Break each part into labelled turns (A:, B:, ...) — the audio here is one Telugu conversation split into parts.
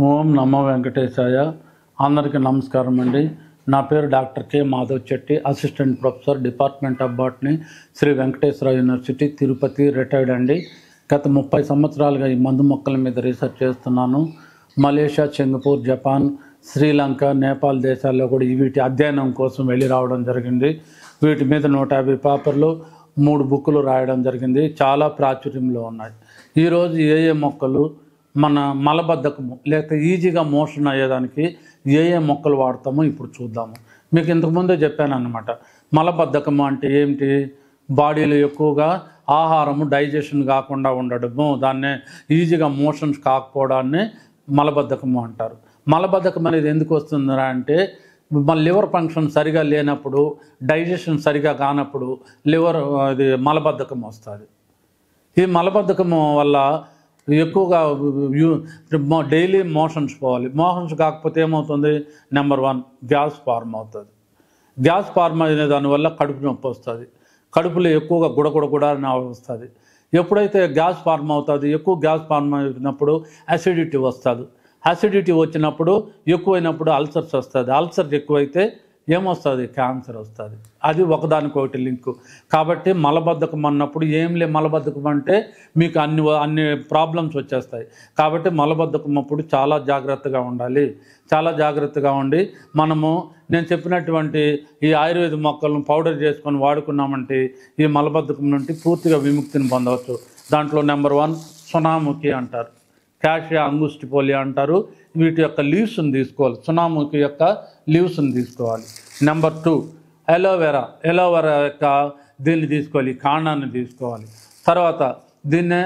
A: ఓం నమో వెంకటేశాయ. అందరికీ నమస్కారం అండి. నా పేరు doctor K Madhav Chetti, assistant professor, department of botany, Shri Venkateswara university, Tirupati, retired అండి. గత 30 సంవత్సరాలుగా ఈ మందు మొక్కల మీద రీసెర్చ్ చేస్తున్నాను. Malaysia, Singapore, Japan, Sri Lanka, Nepal దేశాల్లో కూడా వీటి అధ్యయనం కోసం వెళ్ళి రావడం జరిగింది. వీటి మీద 150 పేపర్లు, 3 బుక్కులు రాయడం జరిగింది. చాలా ప్రాచుర్యంలో ఉన్నాయి. ఈరోజు ఏ మొక్కలు మన మలబద్ధకము లేకపోతే ఈజీగా మోషన్ అయ్యేదానికి ఏ మొక్కలు వాడతామో ఇప్పుడు చూద్దాము. మీకు ఇంతకుముందే చెప్పాను అన్నమాట. మలబద్ధకము అంటే ఏమిటి? బాడీలో ఎక్కువగా ఆహారము డైజెషన్ కాకుండా ఉండడము, దాన్నే ఈజీగా మోషన్స్ కాకపోవడాన్ని మలబద్ధకము అంటారు. మలబద్ధకం అనేది ఎందుకు వస్తుందా అంటే మన లివర్ ఫంక్షన్ సరిగా లేనప్పుడు, డైజెషన్ సరిగా కానప్పుడు అది మలబద్ధకం వస్తుంది. ఈ మలబద్ధకము వల్ల ఎక్కువగా డైలీ మోషన్స్ పోవాలి. మోషన్స్ కాకపోతే ఏమవుతుంది? నెంబర్ 1 గ్యాస్ ఫార్మ్ అవుతుంది. గ్యాస్ ఫార్మ్ అనే దానివల్ల కడుపు నొప్పి వస్తుంది. కడుపులో ఎక్కువగా గుడగుడ అని వస్తుంది. ఎప్పుడైతే గ్యాస్ ఫార్మ్ అవుతుంది, ఎక్కువ గ్యాస్ ఫార్మ్ అయినప్పుడు అసిడిటీ వస్తుంది. అసిడిటీ వచ్చినప్పుడు ఎక్కువైనప్పుడు అల్సర్స్ వస్తుంది. అల్సర్స్ ఎక్కువైతే ఏమొస్తుంది? క్యాన్సర్ వస్తుంది. అది ఒకదానికొకటి లింకు. కాబట్టి మలబద్ధకం అన్నప్పుడు మలబద్ధకం అంటే మీకు అన్ని ప్రాబ్లమ్స్ వచ్చేస్తాయి. కాబట్టి మలబద్ధకం అప్పుడు చాలా జాగ్రత్తగా ఉండాలి. చాలా జాగ్రత్తగా ఉండి నేను చెప్పినటువంటి ఈ ఆయుర్వేద మొక్కలను పౌడర్ చేసుకొని వాడుకున్నామంటే ఈ మలబద్ధకం నుండి పూర్తిగా విముక్తిని పొందవచ్చు. దాంట్లో నెంబర్ 1 సునాముఖి అంటారు, క్యాషియా అంగుస్టిఫోలియా అంటారు. వీటి యొక్క లీవ్స్ని తీసుకోవాలి. సునాముఖి యొక్క లీవ్స్ని తీసుకోవాలి. నెంబర్ 2 ఎలోవెరా యొక్క దీన్ని తీసుకోవాలి, కాండాన్ని తీసుకోవాలి. తర్వాత దీన్నే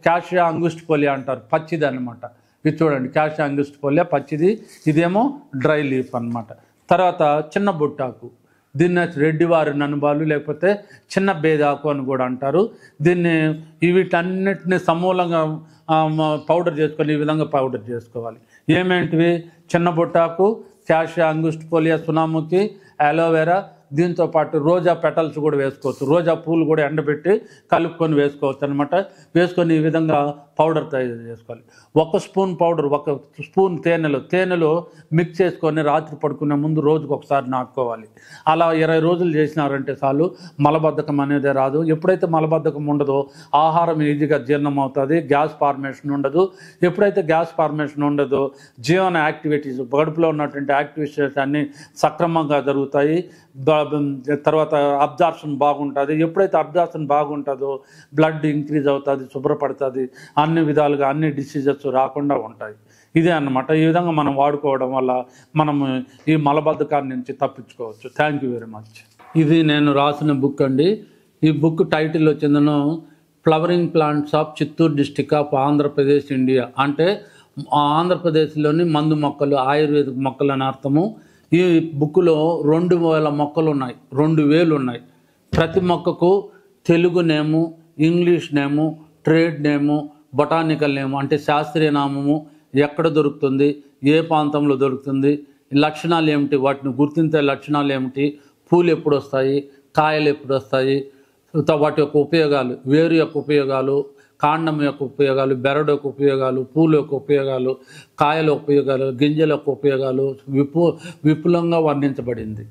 A: క్యాషియా అంగుస్టిఫోలియా అంటారు, పచ్చిది అనమాట. ఇది చూడండి, క్యాషియా అంగుస్టిఫోలియా పచ్చిది, ఇదేమో డ్రై లీఫ్ అనమాట. తర్వాత చిన్న బుట్టాకు, దీన్ని రెడ్డివారి ననుబాలు లేకపోతే చిన్న బేదాకు అని కూడా అంటారు. దీన్ని వీటన్నిటిని సమూలంగా పౌడర్ చేసుకొని ఈ విధంగా పౌడర్ చేసుకోవాలి. ఏమేంటివి? చిన్న బుట్టాకు, క్యాషియా అంగుస్టిఫోలియా, సునాముఖి, అలోవెరా, దీంతో పాటు రోజా పెటల్స్ కూడా వేసుకోవచ్చు. రోజా పూలు కూడా ఎండబెట్టి కలుపుకొని వేసుకోవచ్చు అనమాట. వేసుకొని ఈ విధంగా పౌడర్ తయారు చేసుకోవాలి. 1 స్పూన్ పౌడర్, 1 స్పూన్ తేనెలో మిక్స్ చేసుకొని రాత్రి పడుకునే ముందు రోజుకు ఒకసారి నాటుకోవాలి. అలా 20 రోజులు చేసినారంటే చాలు, మలబద్ధకం అనేదే రాదు. ఎప్పుడైతే మలబద్ధకం ఉండదో ఆహారం ఈజీగా జీర్ణం అవుతుంది, గ్యాస్ ఫార్మేషన్ ఉండదు. ఎప్పుడైతే గ్యాస్ ఫార్మేషన్ ఉండదో జీవన యాక్టివిటీస్, కడుపులో ఉన్నటువంటి యాక్టివిటీస్ అన్నీ సక్రమంగా జరుగుతాయి. తర్వాత అబ్జార్ప్షన్ బాగుంటుంది. ఎప్పుడైతే అబ్జార్ప్షన్ బాగుంటుందో బ్లడ్ ఇంక్రీజ్ అవుతుంది, శుభ్రపడుతుంది, అన్ని విధాలుగా అన్ని డిసీజెస్ రాకుండా ఉంటాయి. ఇదే అన్నమాట. ఈ విధంగా మనం వాడుకోవడం వల్ల మనము ఈ మలబద్ధకాన్ని నుంచి తప్పించుకోవచ్చు. Thank you very much. ఇది నేను రాసిన బుక్ అండి. ఈ book title వచ్చిందను flowering plants of Chittoor district of Andhra Pradesh, India. అంటే ఆంధ్రప్రదేశ్లోని మందు మొక్కలు, ఆయుర్వేదిక మొక్కలు అని అర్థము. ఈ బుక్లో 2000 మొక్కలు ఉన్నాయి, 2000 ఉన్నాయి. ప్రతి మొక్కకు తెలుగు నేము, ఇంగ్లీష్ నేము, ట్రేడ్ నేము, బొటానికల్ నేము అంటే శాస్త్రీయ నామము, ఎక్కడ దొరుకుతుంది, ఏ ప్రాంతంలో దొరుకుతుంది, లక్షణాలు ఏమిటి, వాటిని గుర్తించే లక్షణాలు ఏమిటి, పూలు ఎప్పుడు వస్తాయి, కాయలు ఎప్పుడు వస్తాయి, వాటి యొక్క ఉపయోగాలు, వేరు యొక్క ఉపయోగాలు, కాండం యొక్క ఉపయోగాలు, బెరడు యొక్క ఉపయోగాలు, పూల యొక్క ఉపయోగాలు, కాయల ఉపయోగాలు, గింజల యొక్క ఉపయోగాలు విపులంగా వర్ణించబడింది.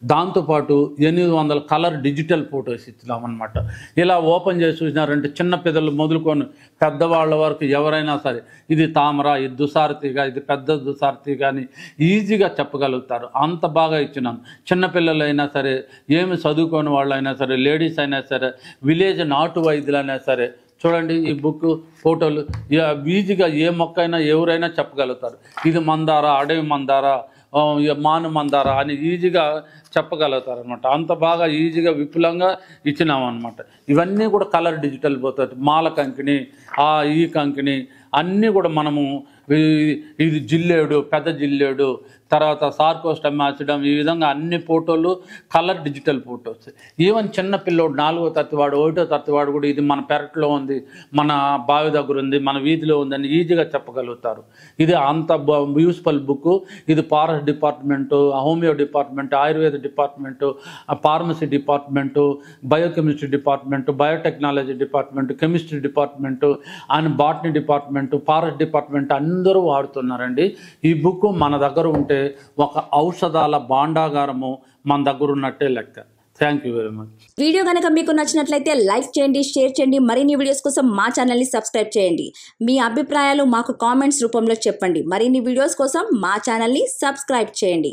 A: దాంతోపాటు 800 కలర్ డిజిటల్ ఫొటోస్ ఇచ్చినామన్నమాట. ఇలా ఓపెన్ చేసి చూసినారంటే చిన్న పిల్లలు మొదలుకొని పెద్దవాళ్ళ వరకు ఎవరైనా సరే ఇది తామర, ఇది దుసారతిగా, ఇది పెద్ద దుసారతిగా అని ఈజీగా చెప్పగలుగుతారు. అంత బాగా ఇచ్చినాను. చిన్నపిల్లలైనా సరే, ఏమి చదువుకోని వాళ్ళైనా సరే, లేడీస్ అయినా సరే, విలేజ్ నాటు వైద్యులైనా సరే చూడండి. ఈ బుక్ ఫోటోలు ఈజీగా ఏ మొక్క అయినా ఎవరైనా చెప్పగలుగుతారు. ఇది మందార, అడవి మందార, మాను మందార అని ఈజీగా చెప్పగలుగుతారు అనమాట. అంత బాగా ఈజీగా విపులంగా ఇచ్చినామన్నమాట. ఇవన్నీ కూడా కలర్ డిజిటల్ పోతుంది. మాల కంకిణి, ఈ కంకిణి అన్నీ కూడా మనము, ఇది జిల్లేడు, పెద్ద జిల్లేడు, తర్వాత సార్కోస్టమాసిడమ్, ఈ విధంగా అన్ని ఫోటోలు కలర్ డిజిటల్ ఫోటోస్. ఈవెన్ చిన్న పిల్లోడు 4వ తరగతి వాడు 1వ తరగతి వాడు కూడా ఇది మన పెరట్లో ఉంది, మన బావి దగ్గర ఉంది, మన వీధిలో ఉందని ఈజీగా చెప్పగలుగుతారు. ఇది అంత యూస్ఫుల్ బుక్. ఇది forest department, homeo department, Ayurveda department, pharmacy department, biochemistry department, biotechnology department, chemistry department and botany department, forest department అందరూ వాడుతున్నారండి. ఈ బుక్ మన దగ్గర ఉంటే ఒక ఔషధాల భాండాగారము మన దగ్గర ఉన్నట్టే లెక్క. Thank you very much.
B: Video కనుక మీకు నచ్చినట్లయితే లైక్ చేయండి, షేర్ చేయండి. మరిన్ని వీడియోస్ కోసం మా ఛానల్ని సబ్స్క్రైబ్ చేయండి. మీ అభిప్రాయాలు మాకు కామెంట్స్ రూపంలో చెప్పండి. మరిన్ని వీడియోస్ కోసం మా ఛానల్ని సబ్స్క్రైబ్ చేయండి.